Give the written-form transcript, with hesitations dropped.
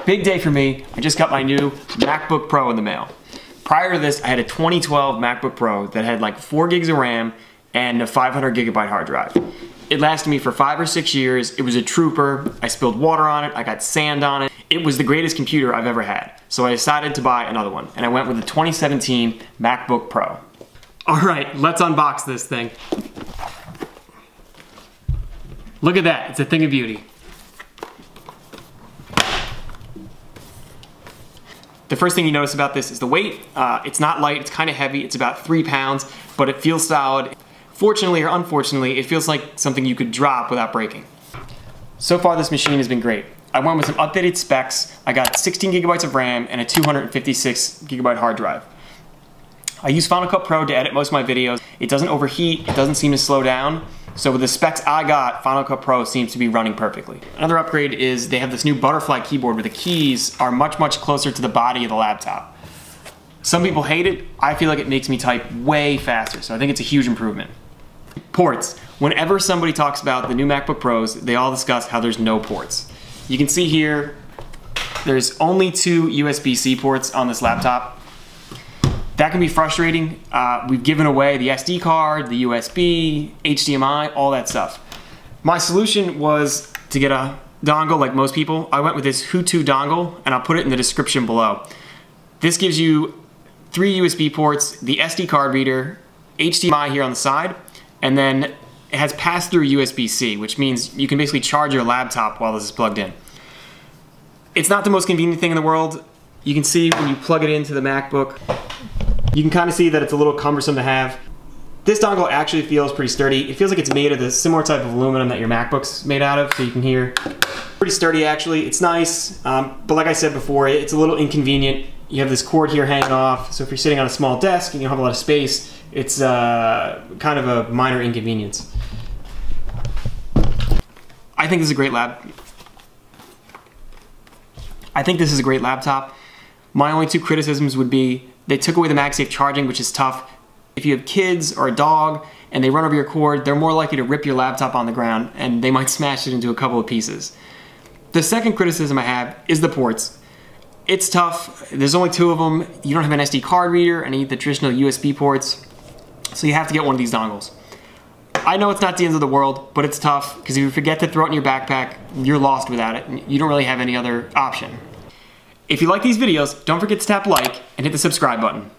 big day for me. I just got my new MacBook Pro in the mail. Prior to this, I had a 2012 MacBook Pro that had like 4 gigs of RAM and a 500 gigabyte hard drive. It lasted me for 5 or 6 years. It was a trooper. I spilled water on it. I got sand on it. It was the greatest computer I've ever had. So I decided to buy another one, and I went with the 2017 MacBook Pro. All right, let's unbox this thing. Look at that, it's a thing of beauty. The first thing you notice about this is the weight. It's not light, it's kind of heavy. It's about 3 pounds, but it feels solid. Fortunately or unfortunately, it feels like something you could drop without breaking. So far, this machine has been great. I went with some updated specs. I got 16 gigabytes of RAM and a 256 gigabyte hard drive. I use Final Cut Pro to edit most of my videos. It doesn't overheat, it doesn't seem to slow down. So with the specs I got, Final Cut Pro seems to be running perfectly. Another upgrade is they have this new butterfly keyboard where the keys are much closer to the body of the laptop. Some people hate it. I feel like it makes me type way faster, so I think it's a huge improvement. Ports. Whenever somebody talks about the new MacBook Pros, they all discuss how there's no ports. You can see here, there's only 2 USB-C ports on this laptop. That can be frustrating. We've given away the SD card, the USB, HDMI, all that stuff. My solution was to get a dongle like most people. I went with this HooToo dongle, and I'll put it in the description below. This gives you 3 USB ports, the SD card reader, HDMI here on the side, and then it has pass-through USB-C, which means you can basically charge your laptop while this is plugged in. It's not the most convenient thing in the world. You can see when you plug it into the MacBook, you can kind of see that it's a little cumbersome to have. This dongle actually feels pretty sturdy. It feels like it's made of the similar type of aluminum that your MacBook's made out of, so you can hear. Pretty sturdy actually, it's nice, but like I said before, it's a little inconvenient. You have this cord here hanging off, so if you're sitting on a small desk and you don't have a lot of space, it's kind of a minor inconvenience. I think this is a great laptop. My only 2 criticisms would be they took away the MagSafe charging, which is tough. If you have kids or a dog and they run over your cord, they're more likely to rip your laptop on the ground and they might smash it into a couple of pieces. The second criticism I have is the ports. It's tough. There's only 2 of them. You don't have an SD card reader and you need the traditional USB ports, so you have to get one of these dongles. I know it's not the end of the world, but it's tough because if you forget to throw it in your backpack, you're lost without it. You don't really have any other option. If you like these videos, don't forget to tap like and hit the subscribe button.